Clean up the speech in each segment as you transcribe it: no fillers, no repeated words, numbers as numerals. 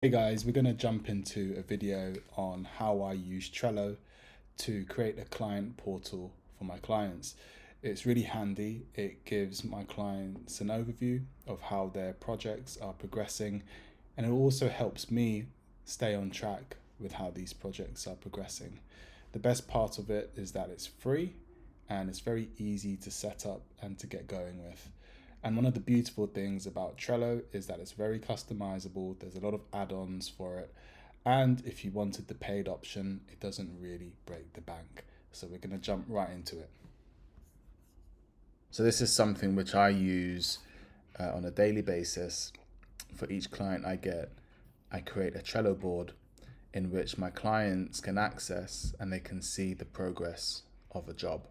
Hey guys, we're going to jump into a video on how I use Trello to create a client portal for my clients. It's really handy. It gives my clients an overview of how their projects are progressing, and it also helps me stay on track with how these projects are progressing. The best part of it is that it's free and it's very easy to set up and to get going with. And one of the beautiful things about Trello is that it's very customizable. There's a lot of add-ons for it. And if you wanted the paid option, it doesn't really break the bank. So we're going to jump right into it. So this is something which I use on a daily basis. For each client I get, I create a Trello board in which my clients can access and they can see the progress of a job.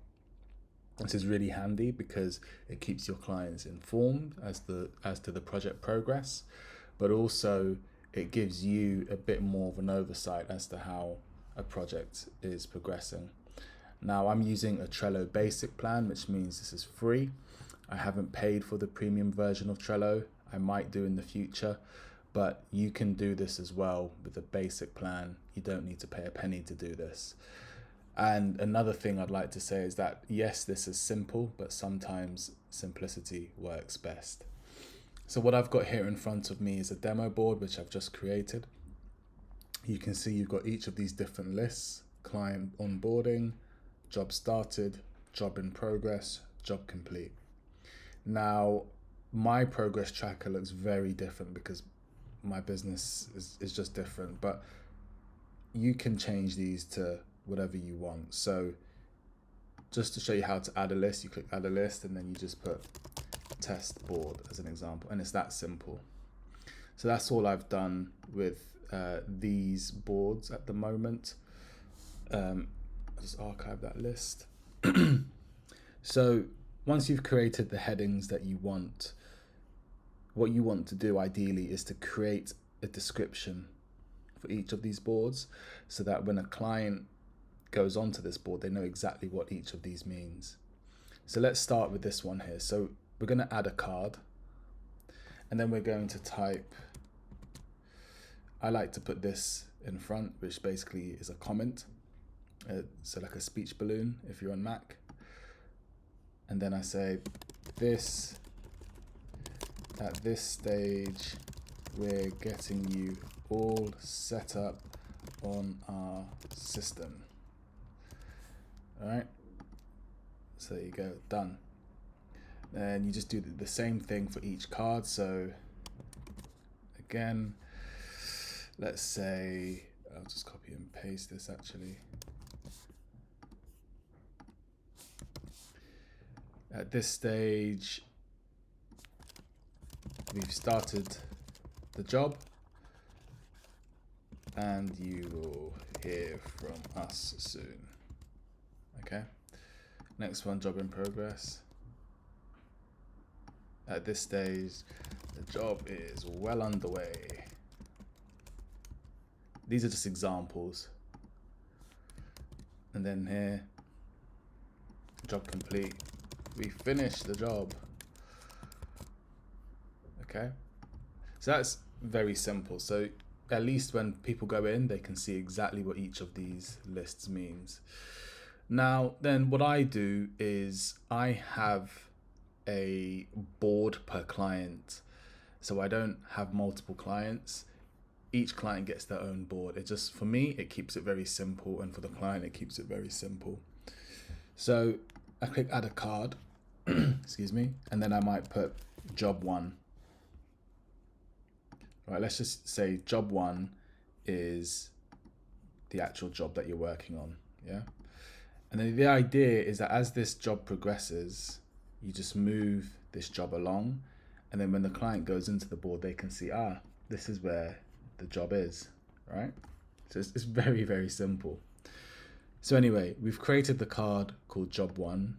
This is really handy because it keeps your clients informed as to the project progress, but also it gives you a bit more of an oversight as to how a project is progressing. Now I'm using a Trello basic plan, which means this is free. I haven't paid for the premium version of Trello. I might do in the future, but you can do this as well with a basic plan. You don't need to pay a penny to do this. And another thing I'd like to say is that, yes, this is simple, but sometimes simplicity works best. So what I've got here in front of me is a demo board, which I've just created. You can see you've got each of these different lists: client onboarding, job started, job in progress, job complete. Now, my progress tracker looks very different because my business is just different, but you can change these to whatever you want. So just to show you how to add a list, you click add a list and then you just put test board as an example, and it's that simple. So that's all I've done with these boards at the moment. I'll just archive that list. So once you've created the headings that you want, what you want to do ideally is to create a description for each of these boards so that when a client goes onto this board, they know exactly what each of these means. So let's start with this one here. So we're going to add a card, and then we're going to type, I like to put this in front, which basically is a comment. So like a speech balloon if you're on Mac. And then I say, at this stage, we're getting you all set up on our system. All right, so there you go, done. And you just do the same thing for each card. So again, let's say, I'll just copy and paste this actually. At this stage, we've started the job and you will hear from us soon. Okay, next one, job in progress. At this stage, the job is well underway. These are just examples. And then here, job complete. We finished the job. Okay, so that's very simple. So at least when people go in, they can see exactly what each of these lists means. Now, then what I do is I have a board per client. So I don't have multiple clients. Each client gets their own board. It just, for me, it keeps it very simple, and for the client, it keeps it very simple. So I click add a card, excuse me, and then I might put job one. Right, let's just say job one is the actual job that you're working on, yeah? And then the idea is that as this job progresses, you just move this job along, and then when the client goes into the board, they can see, this is where the job is, right? So it's very, very simple. So anyway, we've created the card called job one,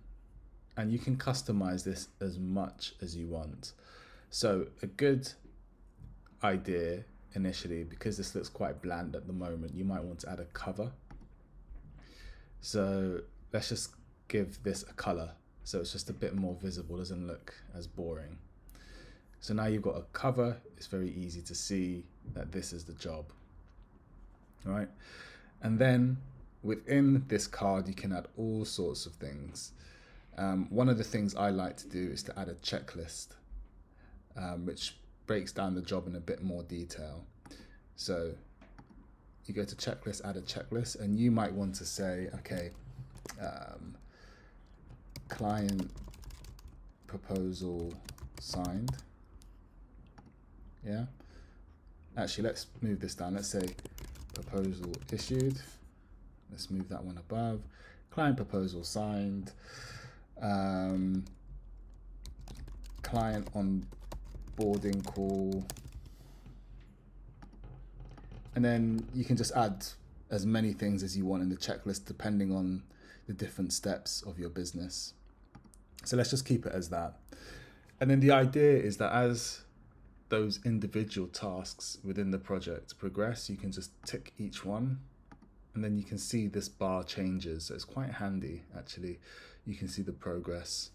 and you can customize this as much as you want. So a good idea initially, because this looks quite bland at the moment, you might want to add a cover. So let's just give this a color so it's just a bit more visible, doesn't look as boring. So now you've got a cover, it's very easy to see that this is the job, right? And then within this card, you can add all sorts of things. One of the things I like to do is to add a checklist, which breaks down the job in a bit more detail. So you go to checklist, add a checklist, and you might want to say, okay, client proposal signed. Yeah. Actually, let's move this down. Let's say proposal issued. Let's move that one above. Client proposal signed. Client onboarding call. And then you can just add as many things as you want in the checklist depending on the different steps of your business. So let's just keep it as that. And then the idea is that as those individual tasks within the project progress, you can just tick each one, and then you can see this bar changes. So it's quite handy, actually. You can see the progress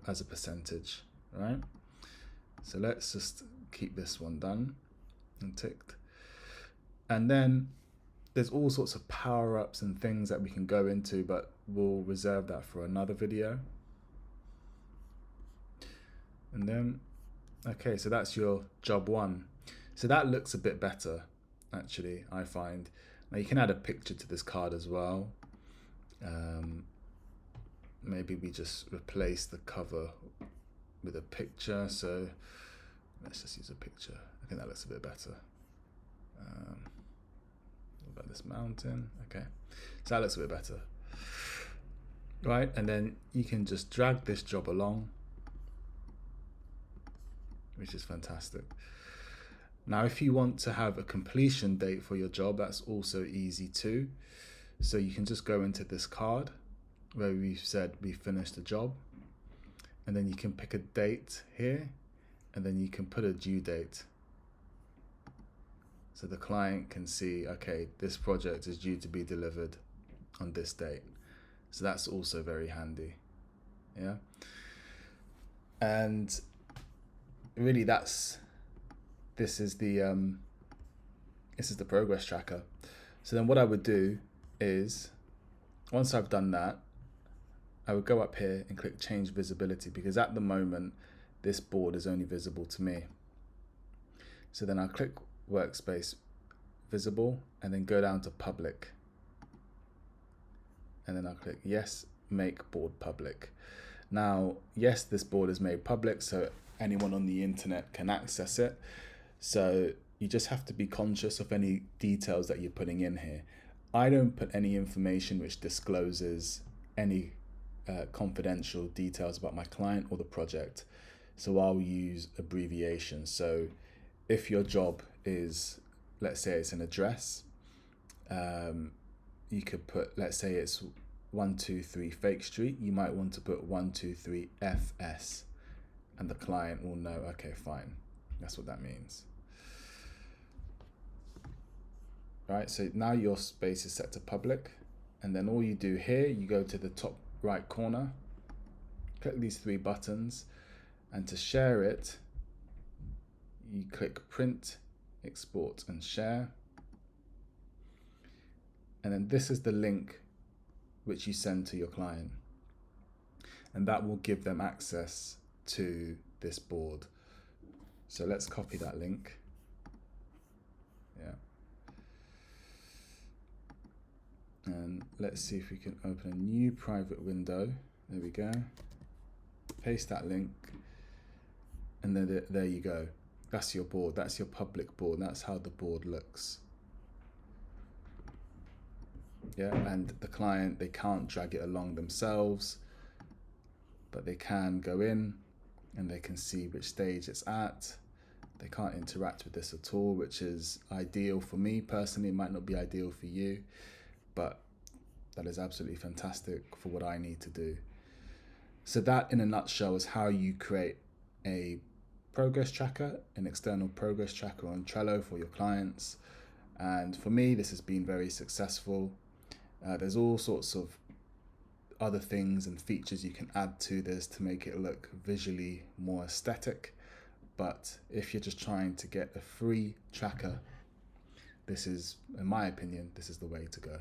as a percentage, right? So let's just keep this one done and ticked. And then there's all sorts of power-ups and things that we can go into, but we'll reserve that for another video. And then, okay, so that's your job one. So that looks a bit better, actually, I find. Now you can add a picture to this card as well. Maybe we just replace the cover with a picture. So let's just use a picture. I think that looks a bit better. What about this mountain? Okay, so that looks a bit better. Right, and then you can just drag this job along, which is fantastic. Now, if you want to have a completion date for your job, that's also easy too. So you can just go into this card where we've said we finished the job, and then you can pick a date here, and then you can put a due date. So the client can see, okay, this project is due to be delivered on this date. So that's also very handy, yeah? And really this is the progress tracker. So then what I would do is, once I've done that, I would go up here and click change visibility, because at the moment this board is only visible to me. So then I'll click workspace visible and then go down to public, and then I'll click yes, make board public. Now, yes, this board is made public, so anyone on the internet can access it. So you just have to be conscious of any details that you're putting in here. I don't put any information which discloses any confidential details about my client or the project. So I'll use abbreviations. So if your job is, let's say it's an address, you could put, let's say it's 123 Fake Street, you might want to put 123 FS, and the client will know, okay, fine, that's what that means. Right, so now your space is set to public, and then all you do here, you go to the top right corner, click these three buttons, and to share it, you click print, export, and share. And then this is the link which you send to your client, and that will give them access to this board. So let's copy that link. Yeah. And let's see if we can open a new private window. There we go. Paste that link, and then there you go. That's your board. That's your public board. That's how the board looks. Yeah, and the client, they can't drag it along themselves, but they can go in and they can see which stage it's at. They can't interact with this at all, which is ideal for me personally. It might not be ideal for you, but that is absolutely fantastic for what I need to do. So that, in a nutshell, is how you create a progress tracker, an external progress tracker on Trello for your clients. And for me, this has been very successful. There's all sorts of other things and features you can add to this to make it look visually more aesthetic. But if you're just trying to get a free tracker, this is, in my opinion, this is the way to go.